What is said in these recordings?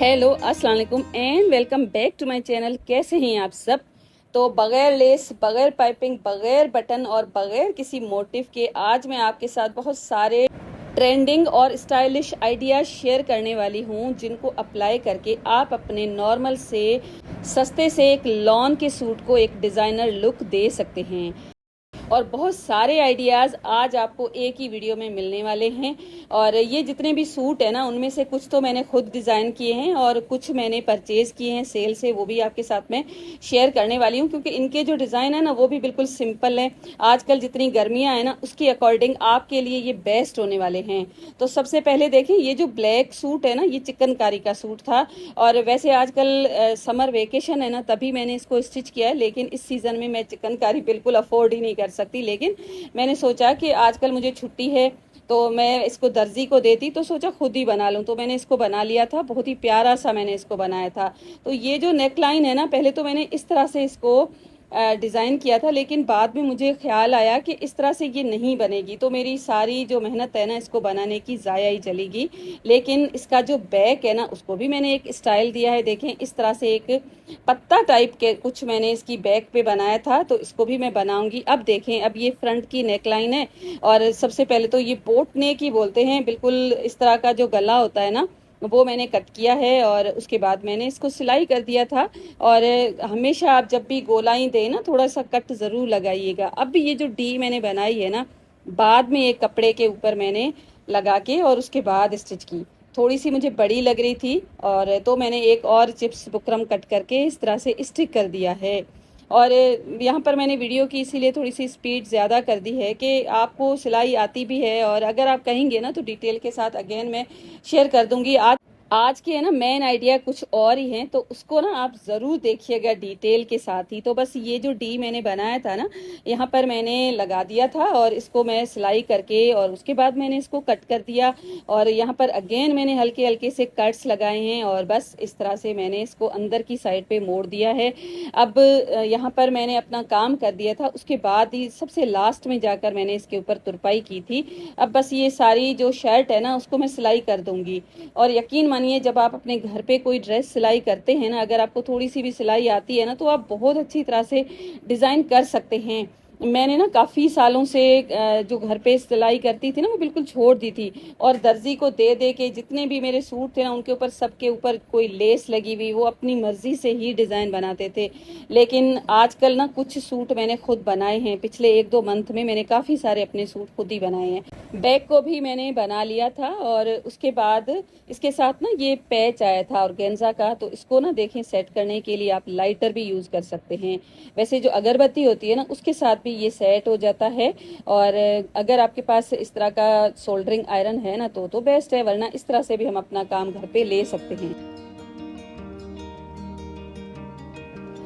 Hello अस्सलाम वालेकुम and welcome back to my channel. कैसे हैं आप सब? तो बगैर लेस, बगैर पाइपिंग, बगैर बटन और बगैर किसी मोटिव के आज मैं आपके साथ बहुत सारे ट्रेंडिंग और स्टाइलिश आइडियाज शेयर करने वाली हूँ, जिनको अप्लाई करके आप अपने नॉर्मल से सस्ते से एक लॉन के सूट को एक डिज़ाइनर लुक दे सकते हैं। और बहुत सारे आइडियाज़ आज आपको एक ही वीडियो में मिलने वाले हैं। और ये जितने भी सूट है ना, उनमें से कुछ तो मैंने खुद डिज़ाइन किए हैं और कुछ मैंने परचेज़ किए हैं सेल से, वो भी आपके साथ में शेयर करने वाली हूँ, क्योंकि इनके जो डिज़ाइन है ना वो भी बिल्कुल सिंपल है। आजकल जितनी गर्मियाँ हैं ना, उसके अकॉर्डिंग आपके लिए ये बेस्ट होने वाले हैं। तो सबसे पहले देखें, ये जो ब्लैक सूट है ना, ये चिकनकारी का सूट था। और वैसे आजकल समर वेकेशन है ना, तभी मैंने इसको स्टिच किया है, लेकिन इस सीज़न में मैं चिकनकारी बिल्कुल अफोर्ड ही नहीं कर सकती। लेकिन मैंने सोचा कि आजकल मुझे छुट्टी है तो मैं इसको दर्जी को देती, तो सोचा खुद ही बना लूँ। तो मैंने इसको बना लिया था, बहुत ही प्यारा सा मैंने इसको बनाया था। तो ये जो नेक लाइन है ना, पहले तो मैंने इस तरह से इसको डिज़ाइन किया था, लेकिन बाद में मुझे ख्याल आया कि इस तरह से ये नहीं बनेगी, तो मेरी सारी जो मेहनत है ना इसको बनाने की ज़ाया ही चलेगी। लेकिन इसका जो बैक है ना, उसको भी मैंने एक स्टाइल दिया है। देखें, इस तरह से एक पत्ता टाइप के कुछ मैंने इसकी बैक पे बनाया था, तो इसको भी मैं बनाऊंगी। अब देखें, अब ये फ्रंट की नेकलाइन है और सबसे पहले तो ये बोट नेक ही बोलते हैं, बिल्कुल इस तरह का जो गला होता है ना, वो मैंने कट किया है और उसके बाद मैंने इसको सिलाई कर दिया था। और हमेशा आप जब भी गोलाई दें ना, थोड़ा सा कट ज़रूर लगाइएगा। अब ये जो डी मैंने बनाई है ना, बाद में एक कपड़े के ऊपर मैंने लगा के और उसके बाद स्टिच की। थोड़ी सी मुझे बड़ी लग रही थी, और तो मैंने एक और चिप्स बुकरम कट करके इस तरह से स्टिक कर दिया है। और यहाँ पर मैंने वीडियो की इसीलिए थोड़ी सी स्पीड ज़्यादा कर दी है कि आपको सिलाई आती भी है, और अगर आप कहेंगे ना तो डिटेल के साथ अगेन मैं शेयर कर दूंगी। आज के है ना मेन आइडिया कुछ और ही हैं, तो उसको ना आप ज़रूर देखिएगा डिटेल के साथ ही। तो बस ये जो डी मैंने बनाया था ना, यहाँ पर मैंने लगा दिया था और इसको मैं सिलाई करके और उसके बाद मैंने इसको कट कर दिया। और यहाँ पर अगेन मैंने हल्के हल्के से कट्स लगाए हैं और बस इस तरह से मैंने इसको अंदर की साइड पे मोड़ दिया है। अब यहाँ पर मैंने अपना काम कर दिया था, उसके बाद ही सबसे लास्ट में जाकर मैंने इसके ऊपर तुरपाई की थी। अब बस ये सारी जो शर्ट है ना, उसको मैं सिलाई कर दूंगी। और यकीन मानिए, जब आप अपने घर पे कोई ड्रेस सिलाई करते हैं ना, अगर आपको थोड़ी सी भी सिलाई आती है ना, तो आप बहुत अच्छी तरह से डिज़ाइन कर सकते हैं। मैंने ना काफ़ी सालों से जो घर पे सिलाई करती थी ना, वो बिल्कुल छोड़ दी थी। और दर्जी को दे दे के जितने भी मेरे सूट थे ना, उनके ऊपर सबके ऊपर कोई लेस लगी हुई, वो अपनी मर्जी से ही डिज़ाइन बनाते थे। लेकिन आजकल ना कुछ सूट मैंने खुद बनाए हैं। पिछले 1-2 मंथ में मैंने काफ़ी सारे अपने सूट खुद ही बनाए हैं। बैग को भी मैंने बना लिया था और उसके बाद इसके साथ ना ये पैच आया था ऑर्गेन्जा का, तो इसको ना देखें, सेट करने के लिए आप लाइटर भी यूज़ कर सकते हैं। वैसे जो अगरबत्ती होती है ना, उसके साथ भी ये सेट हो जाता है। और अगर आपके पास इस तरह का सोल्डरिंग आयरन है ना, तो बेस्ट है, वरना इस तरह से भी हम अपना काम घर पे ले सकते हैं।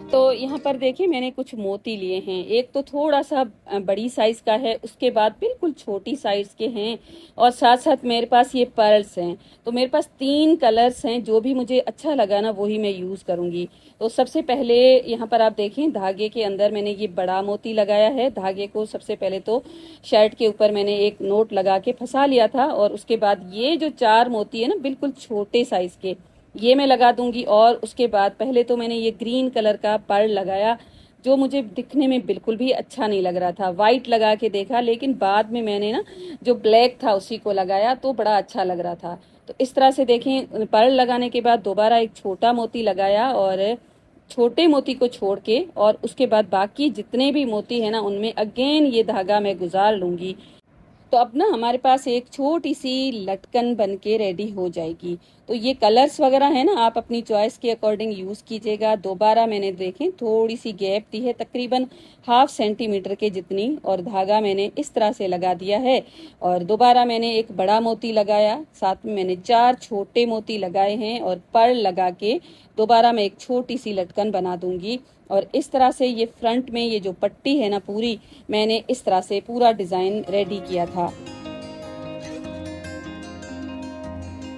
तो यहाँ पर देखिए, मैंने कुछ मोती लिए हैं। एक तो थोड़ा सा बड़ी साइज का है, उसके बाद बिल्कुल छोटी साइज के हैं, और साथ साथ मेरे पास ये पर्ल्स हैं। तो मेरे पास 3 कलर्स हैं, जो भी मुझे अच्छा लगा ना वही मैं यूज़ करूँगी। तो सबसे पहले यहाँ पर आप देखें, धागे के अंदर मैंने ये बड़ा मोती लगाया है। धागे को सबसे पहले तो शर्ट के ऊपर मैंने एक नोट लगा के फंसा लिया था, और उसके बाद ये जो 4 मोती है ना, बिल्कुल छोटे साइज के, ये मैं लगा दूंगी। और उसके बाद पहले तो मैंने ये ग्रीन कलर का पर्ल लगाया, जो मुझे दिखने में बिल्कुल भी अच्छा नहीं लग रहा था। वाइट लगा के देखा, लेकिन बाद में मैंने ना जो ब्लैक था उसी को लगाया, तो बड़ा अच्छा लग रहा था। तो इस तरह से देखें, पर्ल लगाने के बाद दोबारा एक छोटा मोती लगाया, और छोटे मोती को छोड़ के और उसके बाद बाकी जितने भी मोती है ना, उनमें अगेन ये धागा मैं गुजार लूंगी। तो अब ना हमारे पास एक छोटी सी लटकन बन के रेडी हो जाएगी। तो ये कलर्स वगैरह है ना, आप अपनी चॉइस के अकॉर्डिंग यूज़ कीजिएगा। दोबारा मैंने देखें थोड़ी सी गैप दी है, तकरीबन 1/2 सेंटीमीटर के जितनी, और धागा मैंने इस तरह से लगा दिया है। और दोबारा मैंने एक बड़ा मोती लगाया, साथ में मैंने 4 छोटे मोती लगाए हैं, और पर्ल लगा के दोबारा मैं एक छोटी सी लटकन बना दूंगी। और इस तरह से ये फ्रंट में ये जो पट्टी है ना पूरी, मैंने इस तरह से पूरा डिज़ाइन रेडी किया था।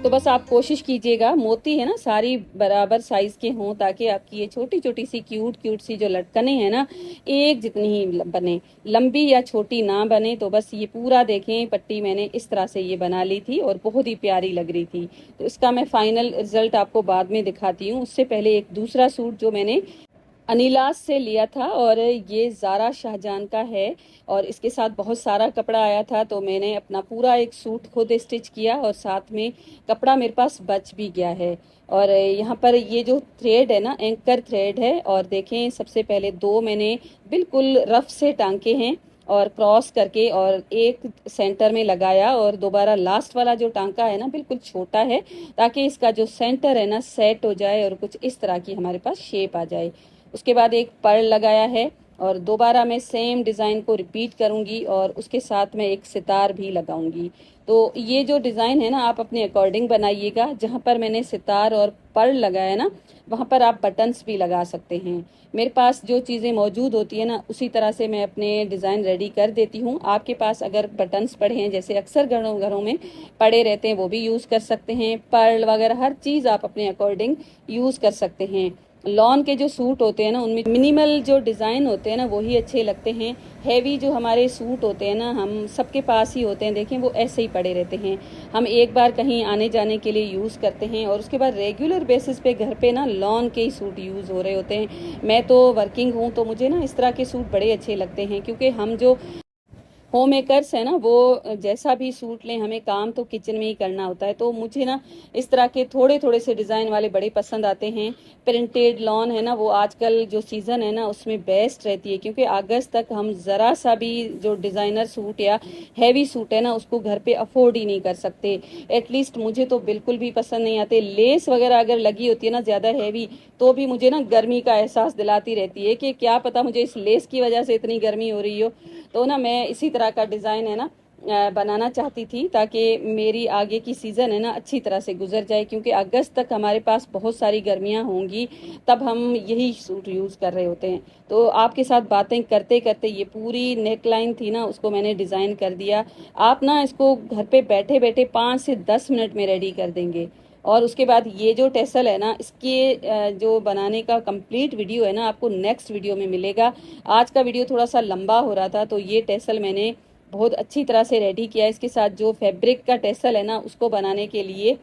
तो बस आप कोशिश कीजिएगा मोती है ना सारी बराबर साइज के हों, ताकि आपकी ये छोटी छोटी सी क्यूट क्यूट सी जो लटकने हैं ना एक जितनी ही बने, लंबी या छोटी ना बने। तो बस ये पूरा देखें पट्टी मैंने इस तरह से ये बना ली थी और बहुत ही प्यारी लग रही थी। तो इसका मैं फाइनल रिजल्ट आपको बाद में दिखाती हूँ। उससे पहले एक दूसरा सूट जो मैंने अनिलास से लिया था, और ये ज़ारा शाहजहान का है, और इसके साथ बहुत सारा कपड़ा आया था, तो मैंने अपना पूरा एक सूट खुद स्टिच किया और साथ में कपड़ा मेरे पास बच भी गया है। और यहाँ पर ये जो थ्रेड है ना एंकर थ्रेड है, और देखें सबसे पहले दो मैंने बिल्कुल रफ से टांके हैं और क्रॉस करके, और एक सेंटर में लगाया, और दोबारा लास्ट वाला जो टांका है ना बिल्कुल छोटा है, ताकि इसका जो सेंटर है ना सेट हो जाए और कुछ इस तरह की हमारे पास शेप आ जाए। उसके बाद एक पर्ल लगाया है, और दोबारा मैं सेम डिज़ाइन को रिपीट करूंगी, और उसके साथ मैं एक सितार भी लगाऊंगी। तो ये जो डिज़ाइन है ना आप अपने अकॉर्डिंग बनाइएगा। जहाँ पर मैंने सितार और पर्ल लगाया ना वहाँ पर आप बटन्स भी लगा सकते हैं। मेरे पास जो चीज़ें मौजूद होती है ना उसी तरह से मैं अपने डिज़ाइन रेडी कर देती हूँ। आपके पास अगर बटन्स पड़े हैं, जैसे अक्सर घरों घरों में पड़े रहते हैं, वो भी यूज़ कर सकते हैं। पर्ल वगैरह हर चीज़ आप अपने अकॉर्डिंग यूज़ कर सकते हैं। लॉन के जो सूट होते हैं ना उनमें मिनिमल जो डिज़ाइन होते हैं ना वही अच्छे लगते हैं। हैवी जो हमारे सूट होते हैं ना हम सबके पास ही होते हैं, देखें वो ऐसे ही पड़े रहते हैं। हम एक बार कहीं आने जाने के लिए यूज़ करते हैं, और उसके बाद रेगुलर बेसिस पे घर पे ना लॉन के ही सूट यूज़ हो रहे होते हैं। मैं तो वर्किंग हूँ, तो मुझे ना इस तरह के सूट बड़े अच्छे लगते हैं, क्योंकि हम जो होम मेकर्स है ना वो जैसा भी सूट लें हमें काम तो किचन में ही करना होता है। तो मुझे ना इस तरह के थोड़े थोड़े से डिज़ाइन वाले बड़े पसंद आते हैं। प्रिंटेड लॉन है ना वो आजकल जो सीज़न है ना उसमें बेस्ट रहती है, क्योंकि अगस्त तक हम ज़रा सा भी जो डिज़ाइनर सूट या हैवी सूट है ना उसको घर पे अफोर्ड ही नहीं कर सकते। एटलीस्ट मुझे तो बिल्कुल भी पसंद नहीं आते। लेस वगैरह अगर लगी होती है ना ज़्यादा हैवी, तो भी मुझे ना गर्मी का एहसास दिलाती रहती है कि क्या पता मुझे इस लेस की वजह से इतनी गर्मी हो रही हो। तो ना मैं इसी तरह का डिज़ाइन है ना बनाना चाहती थी, ताकि मेरी आगे की सीज़न है ना अच्छी तरह से गुजर जाए, क्योंकि अगस्त तक हमारे पास बहुत सारी गर्मियां होंगी, तब हम यही सूट यूज़ कर रहे होते हैं। तो आपके साथ बातें करते करते ये पूरी नेक लाइन थी ना उसको मैंने डिज़ाइन कर दिया। आप ना इसको घर पे बैठे बैठे 5 से 10 मिनट में रेडी कर देंगे। और उसके बाद ये जो टेसल है ना इसके जो बनाने का कंप्लीट वीडियो है ना आपको नेक्स्ट वीडियो में मिलेगा। आज का वीडियो थोड़ा सा लंबा हो रहा था, तो ये टेसल मैंने बहुत अच्छी तरह से रेडी किया। इसके साथ जो फैब्रिक का टेसल है ना उसको बनाने के लिए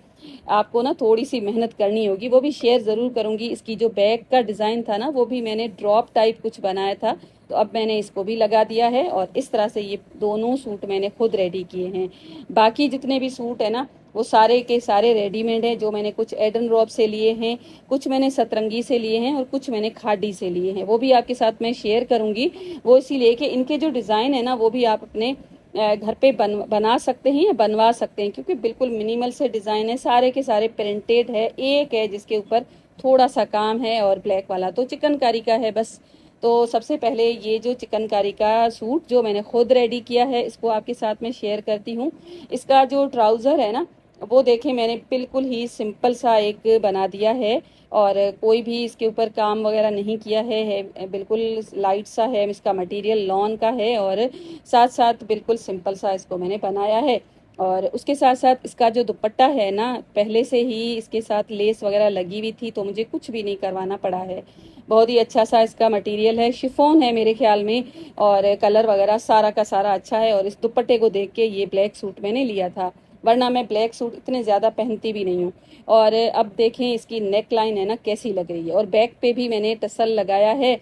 आपको ना थोड़ी सी मेहनत करनी होगी, वो भी शेयर ज़रूर करूंगी। इसकी जो बैक का डिज़ाइन था ना वो भी मैंने ड्रॉप टाइप कुछ बनाया था, तो अब मैंने इसको भी लगा दिया है। और इस तरह से ये दोनों सूट मैंने खुद रेडी किए हैं। बाकी जितने भी सूट है ना वो सारे के सारे रेडीमेड हैं, जो मैंने कुछ एडन रॉब से लिए हैं, कुछ मैंने सतरंगी से लिए हैं, और कुछ मैंने खादी से लिए हैं। वो भी आपके साथ मैं शेयर करूंगी। वो इसीलिए कि इनके जो डिज़ाइन है ना वो भी आप अपने घर पे बना सकते हैं या बनवा सकते हैं, क्योंकि बिल्कुल मिनिमल से डिज़ाइन है, सारे के सारे प्रिंटेड है। एक है जिसके ऊपर थोड़ा सा काम है, और ब्लैक वाला तो चिकनकारी का है बस। तो सबसे पहले ये जो चिकनकारी का सूट जो मैंने खुद रेडी किया है इसको आपके साथ में शेयर करती हूँ। इसका जो ट्राउज़र है ना वो देखें मैंने बिल्कुल ही सिंपल सा एक बना दिया है, और कोई भी इसके ऊपर काम वगैरह नहीं किया है बिल्कुल लाइट सा है। इसका मटेरियल लॉन का है, और साथ साथ बिल्कुल सिंपल सा इसको मैंने बनाया है। और उसके साथ साथ इसका जो दुपट्टा है ना पहले से ही इसके साथ लेस वगैरह लगी हुई थी, तो मुझे कुछ भी नहीं करवाना पड़ा है। बहुत ही अच्छा सा इसका मटेरियल है, शिफॉन है मेरे ख्याल में, और कलर वगैरह सारा का सारा अच्छा है। और इस दुपट्टे को देख के ये ब्लैक सूट मैंने लिया था, वरना मैं ब्लैक सूट इतने ज़्यादा पहनती भी नहीं हूँ। और अब देखें इसकी नेक लाइन है ना कैसी लग रही है, और बैक पे भी मैंने टसल लगाया है।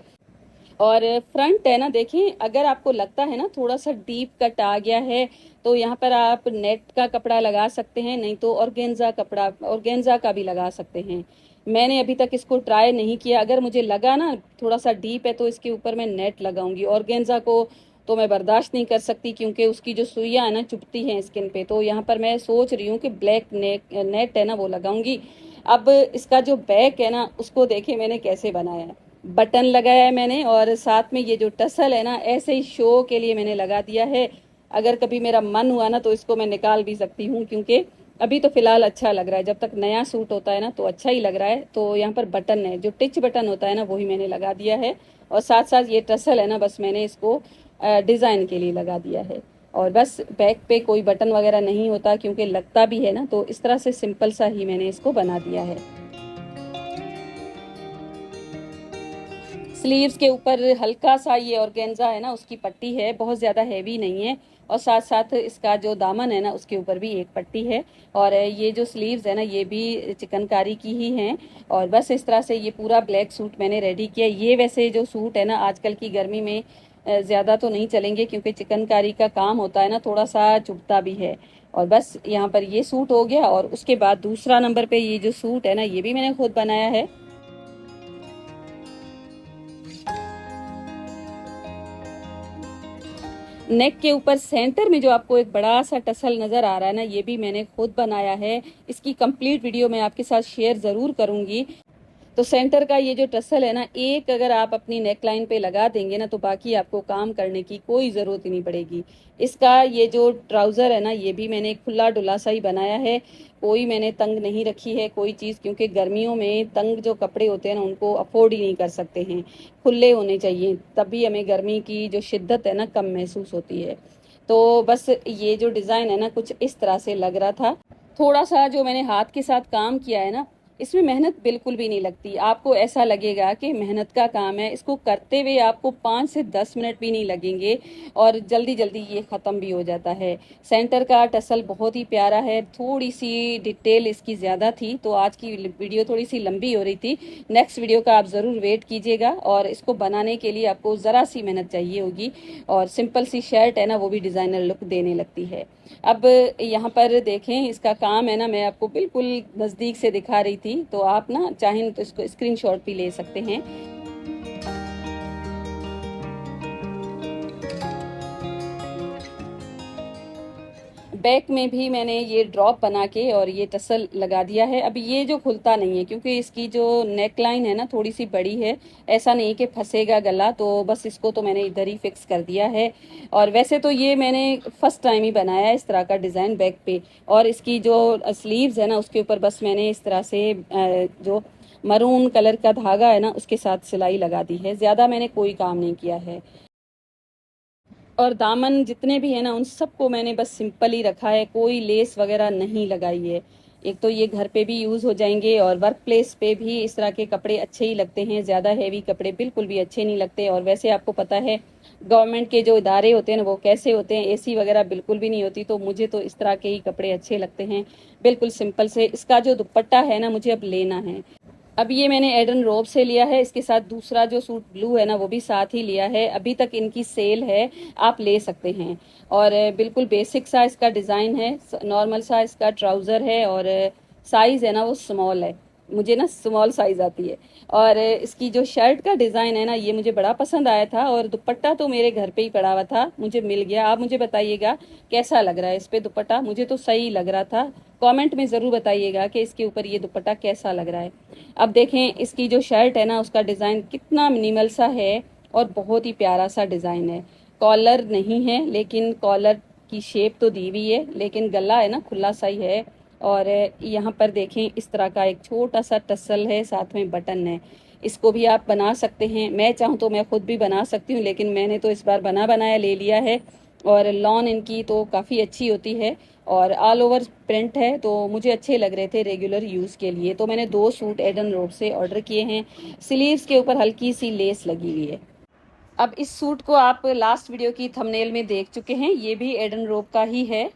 और फ्रंट है ना देखें, अगर आपको लगता है ना थोड़ा सा डीप कट आ गया है, तो यहाँ पर आप नेट का कपड़ा लगा सकते हैं, नहीं तो ऑर्गेन्जा कपड़ा ऑर्गेन्जा का भी लगा सकते हैं। मैंने अभी तक इसको ट्राई नहीं किया। अगर मुझे लगा ना थोड़ा सा डीप है तो इसके ऊपर मैं नेट लगाऊंगी। ऑर्गेन्जा को तो मैं बर्दाश्त नहीं कर सकती, क्योंकि उसकी जो सुइयाँ है ना चुभती हैं स्किन पे। तो यहाँ पर मैं सोच रही हूँ कि ब्लैक नेट है ना वो लगाऊंगी। अब इसका जो बैक है ना उसको देखे मैंने कैसे बनाया है। बटन लगाया है मैंने, और साथ में ये जो टसल है ना ऐसे ही शो के लिए मैंने लगा दिया है। अगर कभी मेरा मन हुआ ना तो इसको मैं निकाल भी सकती हूँ, क्योंकि अभी तो फिलहाल अच्छा लग रहा है। जब तक नया सूट होता है ना तो अच्छा ही लग रहा है। तो यहाँ पर बटन है, जो टिच बटन होता है ना वही मैंने लगा दिया है, और साथ साथ ये टसल है ना बस मैंने इसको डिज़ाइन के लिए लगा दिया है। और बस बैक पे कोई बटन वगैरह नहीं होता क्योंकि लगता भी है ना, तो इस तरह से सिंपल सा ही मैंने इसको बना दिया है। स्लीव्स के ऊपर हल्का सा ये ऑर्गेन्जा है ना उसकी पट्टी है, बहुत ज़्यादा हैवी नहीं है। और साथ साथ इसका जो दामन है ना उसके ऊपर भी एक पट्टी है। और ये जो स्लीव्स है ना ये भी चिकनकारी की ही हैं। और बस इस तरह से ये पूरा ब्लैक सूट मैंने रेडी किया। ये वैसे जो सूट है ना आजकल की गर्मी में ज़्यादा तो नहीं चलेंगे क्योंकि चिकनकारी का काम होता है ना, थोड़ा सा चुभता भी है। और बस यहाँ पर ये सूट हो गया। और उसके बाद दूसरा नंबर पे ये जो सूट है ना ये भी मैंने खुद बनाया है। नेक के ऊपर सेंटर में जो आपको एक बड़ा सा टसल नजर आ रहा है ना ये भी मैंने खुद बनाया है। इसकी कंप्लीट वीडियो मैं आपके साथ शेयर जरूर करूंगी। तो सेंटर का ये जो टसल है ना एक अगर आप अपनी नेक लाइन पे लगा देंगे ना तो बाकी आपको काम करने की कोई ज़रूरत ही नहीं पड़ेगी। इसका ये जो ट्राउज़र है ना ये भी मैंने खुला डुला सा ही बनाया है। कोई मैंने तंग नहीं रखी है कोई चीज़, क्योंकि गर्मियों में तंग जो कपड़े होते हैं ना उनको अफोर्ड ही नहीं कर सकते हैं। खुले होने चाहिए तभी हमें गर्मी की जो शिद्दत है ना कम महसूस होती है। तो बस ये जो डिज़ाइन है ना कुछ इस तरह से लग रहा था। थोड़ा सा जो मैंने हाथ के साथ काम किया है ना इसमें मेहनत बिल्कुल भी नहीं लगती। आपको ऐसा लगेगा कि मेहनत का काम है, इसको करते हुए आपको 5 से 10 मिनट भी नहीं लगेंगे और जल्दी जल्दी ये ख़त्म भी हो जाता है। सेंटर का टसल बहुत ही प्यारा है। थोड़ी सी डिटेल इसकी ज़्यादा थी तो आज की वीडियो थोड़ी सी लंबी हो रही थी। नेक्स्ट वीडियो का आप ज़रूर वेट कीजिएगा। और इसको बनाने के लिए आपको ज़रा सी मेहनत चाहिए होगी। और सिंपल सी शर्ट है ना वो भी डिज़ाइनर लुक देने लगती है। अब यहाँ पर देखें इसका काम है ना मैं आपको बिल्कुल नज़दीक से दिखा रही थी, तो आप ना चाहें तो इसको स्क्रीनशॉट भी ले सकते हैं। बैक में भी मैंने ये ड्रॉप बना के और ये टसल लगा दिया है। अब ये जो खुलता नहीं है क्योंकि इसकी जो नेक लाइन है ना थोड़ी सी बड़ी है, ऐसा नहीं कि फंसेगा गला, तो बस इसको तो मैंने इधर ही फिक्स कर दिया है। और वैसे तो ये मैंने फर्स्ट टाइम ही बनाया है इस तरह का डिज़ाइन बैक पे। और इसकी जो स्लीव्स है ना उसके ऊपर बस मैंने इस तरह से जो मरून कलर का धागा है ना उसके साथ सिलाई लगा दी है। ज़्यादा मैंने कोई काम नहीं किया है। और दामन जितने भी है ना उन सबको मैंने बस सिंपल ही रखा है, कोई लेस वगैरह नहीं लगाई है। एक तो ये घर पे भी यूज़ हो जाएंगे और वर्क प्लेस पे भी इस तरह के कपड़े अच्छे ही लगते हैं। ज़्यादा हैवी कपड़े बिल्कुल भी अच्छे नहीं लगते। और वैसे आपको पता है गवर्नमेंट के जो इदारे होते हैं ना वो कैसे होते हैं, एसी वगैरह बिल्कुल भी नहीं होती। तो मुझे तो इस तरह के ही कपड़े अच्छे लगते हैं, बिल्कुल सिंपल से। इसका जो दुपट्टा है ना मुझे अब लेना है। अब ये मैंने एडन रोब से लिया है, इसके साथ दूसरा जो सूट ब्लू है ना वो भी साथ ही लिया है। अभी तक इनकी सेल है, आप ले सकते हैं। और बिल्कुल बेसिक सा इसका डिज़ाइन है, नॉर्मल सा इसका ट्राउज़र है। और साइज़ है ना वो स्मॉल है, मुझे ना स्मॉल साइज़ आती है। और इसकी जो शर्ट का डिज़ाइन है ना ये मुझे बड़ा पसंद आया था। और दुपट्टा तो मेरे घर पे ही पड़ा हुआ था, मुझे मिल गया। आप मुझे बताइएगा कैसा लग रहा है इस पे दुपट्टा, मुझे तो सही लग रहा था। कमेंट में ज़रूर बताइएगा कि इसके ऊपर ये दुपट्टा कैसा लग रहा है। अब देखें इसकी जो शर्ट है ना उसका डिज़ाइन कितना मिनिमल सा है और बहुत ही प्यारा सा डिज़ाइन है। कॉलर नहीं है लेकिन कॉलर की शेप तो दी हुई है, लेकिन गला है ना खुला सा ही है। और यहाँ पर देखें इस तरह का एक छोटा सा टसल है, साथ में बटन है। इसको भी आप बना सकते हैं, मैं चाहूँ तो मैं खुद भी बना सकती हूँ, लेकिन मैंने तो इस बार बना बनाया ले लिया है। और लॉन इनकी तो काफ़ी अच्छी होती है और ऑल ओवर प्रिंट है, तो मुझे अच्छे लग रहे थे रेगुलर यूज़ के लिए। तो मैंने 2 सूट एडन रोड से ऑर्डर किए हैं। स्लीव्स के ऊपर हल्की सी लेस लगी हुई है। अब इस सूट को आप लास्ट वीडियो की थंबनेल में देख चुके हैं, ये भी एडन रोब का ही है।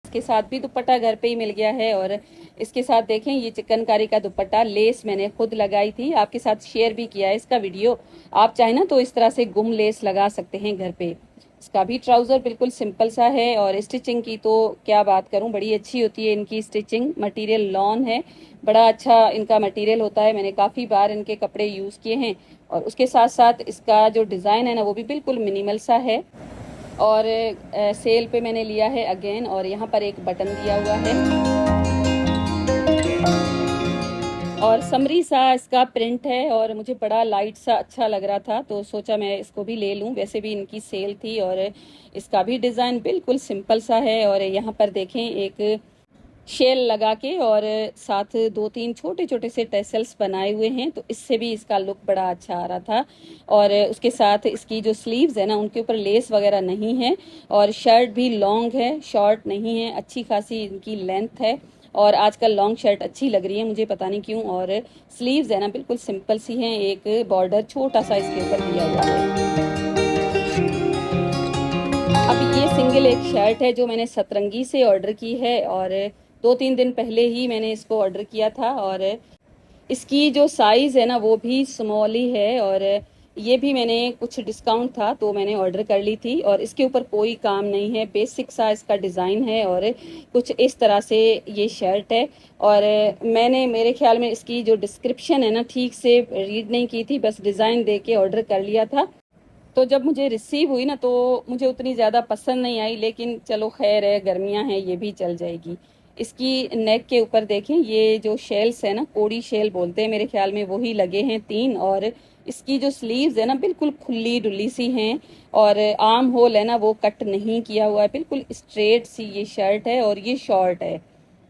इसके साथ भी दुपट्टा घर पे ही मिल गया है। और इसके साथ देखें ये चिकनकारी का दुपट्टा, लेस मैंने खुद लगाई थी, आपके साथ शेयर भी किया है इसका वीडियो। आप चाहे ना तो इस तरह से गुम लेस लगा सकते हैं घर पे। इसका भी ट्राउज़र बिल्कुल सिंपल सा है। और स्टिचिंग की तो क्या बात करूं, बड़ी अच्छी होती है इनकी स्टिचिंग। मटेरियल लॉन है, बड़ा अच्छा इनका मटेरियल होता है, मैंने काफ़ी बार इनके कपड़े यूज़ किए हैं। और उसके साथ साथ इसका जो डिज़ाइन है ना वो भी बिल्कुल मिनिमल सा है। और सेल पे मैंने लिया है अगेन। और यहाँ पर एक बटन दिया हुआ है और समरी सा इसका प्रिंट है। और मुझे बड़ा लाइट सा अच्छा लग रहा था तो सोचा मैं इसको भी ले लूं, वैसे भी इनकी सेल थी। और इसका भी डिज़ाइन बिल्कुल सिंपल सा है। और यहाँ पर देखें एक शेल लगा के और साथ 2-3 छोटे छोटे से टेसल्स बनाए हुए हैं, तो इससे भी इसका लुक बड़ा अच्छा आ रहा था। और उसके साथ इसकी जो स्लीव्स है ना, उनके ऊपर लेस वगैरह नहीं है, और शर्ट भी लॉन्ग है, शॉर्ट नहीं है, अच्छी खासी इनकी लेंथ है। और आजकल लॉन्ग शर्ट अच्छी लग रही है मुझे, पता नहीं क्यों। और स्लीव्स है ना बिल्कुल सिंपल सी हैं, एक बॉर्डर छोटा सा इसके ऊपर दिया हुआ है। अब ये सिंगल एक शर्ट है जो मैंने सतरंगी से ऑर्डर की है, और 2-3 दिन पहले ही मैंने इसको ऑर्डर किया था। और इसकी जो साइज़ है ना वो भी स्मॉल ही है, और ये भी मैंने कुछ डिस्काउंट था तो मैंने ऑर्डर कर ली थी। और इसके ऊपर कोई काम नहीं है, बेसिक सा इसका डिज़ाइन है, और कुछ इस तरह से ये शर्ट है। और मैंने मेरे ख्याल में इसकी जो डिस्क्रिप्शन है ना ठीक से रीड नहीं की थी, बस डिज़ाइन दे के ऑर्डर कर लिया था। तो जब मुझे रिसीव हुई ना तो मुझे उतनी ज़्यादा पसंद नहीं आई, लेकिन चलो खैर है, गर्मियां हैं, ये भी चल जाएगी। इसकी नेक के ऊपर देखें, ये जो शेल्स है ना, कोड़ी शेल बोलते हैं मेरे ख्याल में, वही लगे हैं 3। और इसकी जो स्लीव्स है ना बिल्कुल खुली डुली सी हैं, और आर्म होल है ना वो कट नहीं किया हुआ है, बिल्कुल स्ट्रेट सी ये शर्ट है। और ये शॉर्ट है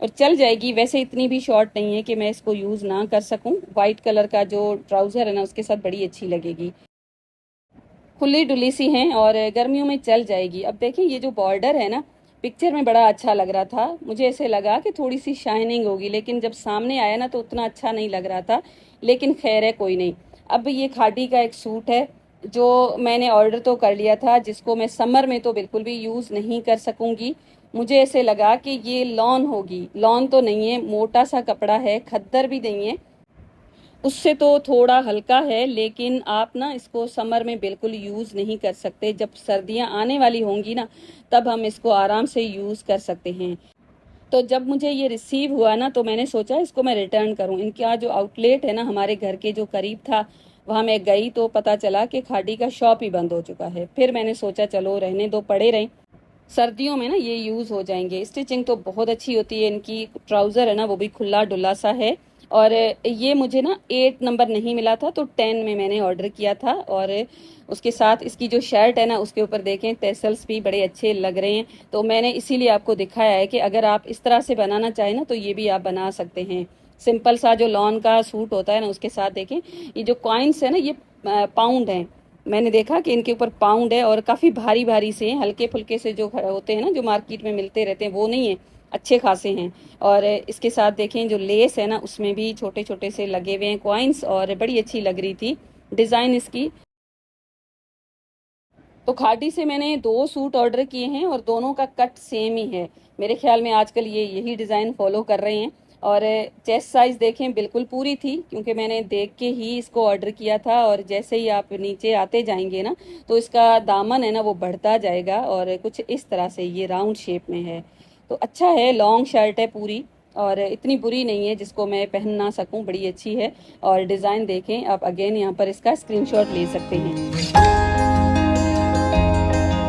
और चल जाएगी, वैसे इतनी भी शॉर्ट नहीं है कि मैं इसको यूज़ ना कर सकूं। वाइट कलर का जो ट्राउज़र है ना उसके साथ बड़ी अच्छी लगेगी, खुली डुली सी हैं, और गर्मियों में चल जाएगी। अब देखें ये जो बॉर्डर है ना, पिक्चर में बड़ा अच्छा लग रहा था, मुझे ऐसे लगा कि थोड़ी सी शाइनिंग होगी, लेकिन जब सामने आया ना तो उतना अच्छा नहीं लग रहा था। लेकिन खैर है, कोई नहीं। अब ये खादी का एक सूट है जो मैंने ऑर्डर तो कर लिया था, जिसको मैं समर में तो बिल्कुल भी यूज़ नहीं कर सकूंगी। मुझे ऐसे लगा कि ये लॉन होगी, लॉन तो नहीं है, मोटा सा कपड़ा है, खद्दर भी नहीं है, उससे तो थोड़ा हल्का है, लेकिन आप ना इसको समर में बिल्कुल यूज़ नहीं कर सकते। जब सर्दियां आने वाली होंगी ना तब हम इसको आराम से यूज़ कर सकते हैं। तो जब मुझे ये रिसीव हुआ ना तो मैंने सोचा इसको मैं रिटर्न करूं। इनका जो आउटलेट है ना हमारे घर के जो करीब था, वहाँ मैं गई तो पता चला कि खादी का शॉप ही बंद हो चुका है। फिर मैंने सोचा चलो रहने दो, पड़े रहें, सर्दियों में ना ये यूज़ हो जाएंगे। स्टिचिंग तो बहुत अच्छी होती है इनकी, ट्राउज़र है ना वो भी खुला डुला सा है। और ये मुझे ना 8 नंबर नहीं मिला था तो 10 में मैंने ऑर्डर किया था। और उसके साथ इसकी जो शर्ट है ना उसके ऊपर देखें टेसल्स भी बड़े अच्छे लग रहे हैं, तो मैंने इसीलिए आपको दिखाया है कि अगर आप इस तरह से बनाना चाहें ना तो ये भी आप बना सकते हैं। सिंपल सा जो लॉन का सूट होता है ना उसके साथ देखें, ये जो कॉइन्स है ना ये पाउंड हैं। मैंने देखा कि इनके ऊपर पाउंड है और काफ़ी भारी भारी से हैं, हल्के फुल्के से जो होते हैं ना जो मार्केट में मिलते रहते हैं वो नहीं है, अच्छे खासे हैं। और इसके साथ देखें जो लेस है ना उसमें भी छोटे छोटे से लगे हुए हैं कॉइन्स, और बड़ी अच्छी लग रही थी डिज़ाइन इसकी। तो खादी से मैंने 2 सूट ऑर्डर किए हैं और दोनों का कट सेम ही है। मेरे ख्याल में आजकल ये यही डिज़ाइन फॉलो कर रहे हैं। और चेस्ट साइज़ देखें बिल्कुल पूरी थी, क्योंकि मैंने देख के ही इसको ऑर्डर किया था। और जैसे ही आप नीचे आते जाएंगे ना तो इसका दामन है ना वो बढ़ता जाएगा, और कुछ इस तरह से ये राउंड शेप में है। तो अच्छा है, लॉन्ग शर्ट है पूरी, और इतनी बुरी नहीं है जिसको मैं पहन ना सकूं, बड़ी अच्छी है। और डिज़ाइन देखें आप, अगेन यहाँ पर इसका स्क्रीनशॉट ले सकते हैं।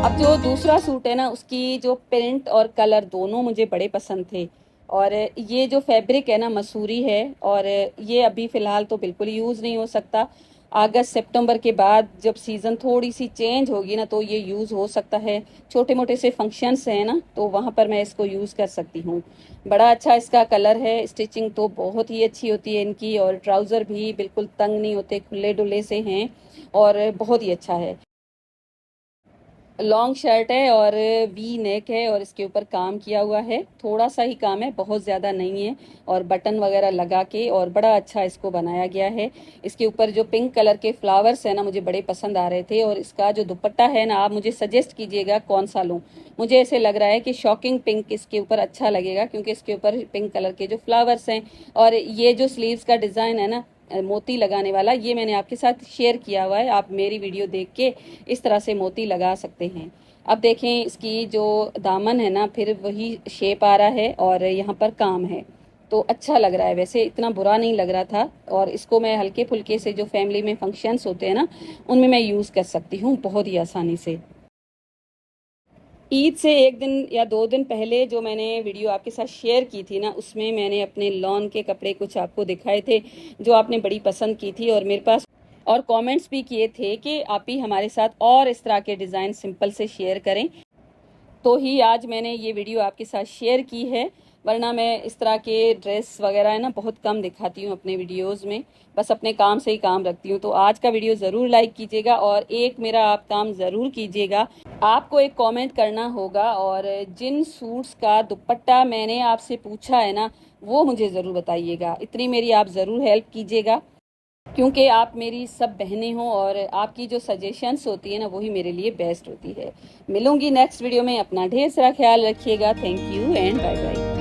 अब जो दूसरा सूट है ना उसकी जो प्रिंट और कलर दोनों मुझे बड़े पसंद थे। और ये जो फैब्रिक है ना मसूरी है, और ये अभी फ़िलहाल तो बिल्कुल यूज़ नहीं हो सकता। अगस्त सितंबर के बाद जब सीज़न थोड़ी सी चेंज होगी ना तो ये यूज़ हो सकता है। छोटे मोटे से फंक्शंस हैं ना तो वहाँ पर मैं इसको यूज़ कर सकती हूँ। बड़ा अच्छा इसका कलर है, स्टिचिंग तो बहुत ही अच्छी होती है इनकी, और ट्राउज़र भी बिल्कुल तंग नहीं होते, खुले डुले से हैं, और बहुत ही अच्छा है। लॉन्ग शर्ट है और वी नेक है, और इसके ऊपर काम किया हुआ है, थोड़ा सा ही काम है, बहुत ज़्यादा नहीं है। और बटन वगैरह लगा के और बड़ा अच्छा इसको बनाया गया है। इसके ऊपर जो पिंक कलर के फ्लावर्स है ना मुझे बड़े पसंद आ रहे थे। और इसका जो दुपट्टा है ना, आप मुझे सजेस्ट कीजिएगा कौन सा लूँ। मुझे ऐसे लग रहा है कि शॉकिंग पिंक इसके ऊपर अच्छा लगेगा, क्योंकि इसके ऊपर पिंक कलर के जो फ्लावर्स हैं, और ये जो स्लीव्स का डिज़ाइन है ना मोती लगाने वाला, ये मैंने आपके साथ शेयर किया हुआ है, आप मेरी वीडियो देख के इस तरह से मोती लगा सकते हैं। अब देखें इसकी जो दामन है ना फिर वही शेप आ रहा है, और यहाँ पर काम है, तो अच्छा लग रहा है, वैसे इतना बुरा नहीं लग रहा था। और इसको मैं हल्के फुल्के से जो फैमिली में फंक्शंस होते हैं ना उनमें मैं यूज़ कर सकती हूँ बहुत ही आसानी से। ईद से 1 दिन या 2 दिन पहले जो मैंने वीडियो आपके साथ शेयर की थी ना उसमें मैंने अपने लॉन के कपड़े कुछ आपको दिखाए थे जो आपने बड़ी पसंद की थी, और मेरे पास और कमेंट्स भी किए थे कि आप ही हमारे साथ और इस तरह के डिज़ाइन सिंपल से शेयर करें। तो ही आज मैंने ये वीडियो आपके साथ शेयर की है। वरना मैं इस तरह के ड्रेस वगैरह है ना बहुत कम दिखाती हूँ अपने वीडियोस में, बस अपने काम से ही काम रखती हूँ। तो आज का वीडियो ज़रूर लाइक कीजिएगा और एक मेरा आप काम ज़रूर कीजिएगा, आपको एक कमेंट करना होगा और जिन सूट्स का दुपट्टा मैंने आपसे पूछा है ना वो मुझे ज़रूर बताइएगा। इतनी मेरी आप ज़रूर हेल्प कीजिएगा, क्योंकि आप मेरी सब बहनें हो और आपकी जो सजेशंस होती है ना वही मेरे लिए बेस्ट होती है। मिलूंगी नेक्स्ट वीडियो में, अपना ढेर सारा ख्याल रखिएगा। Thank you and bye bye.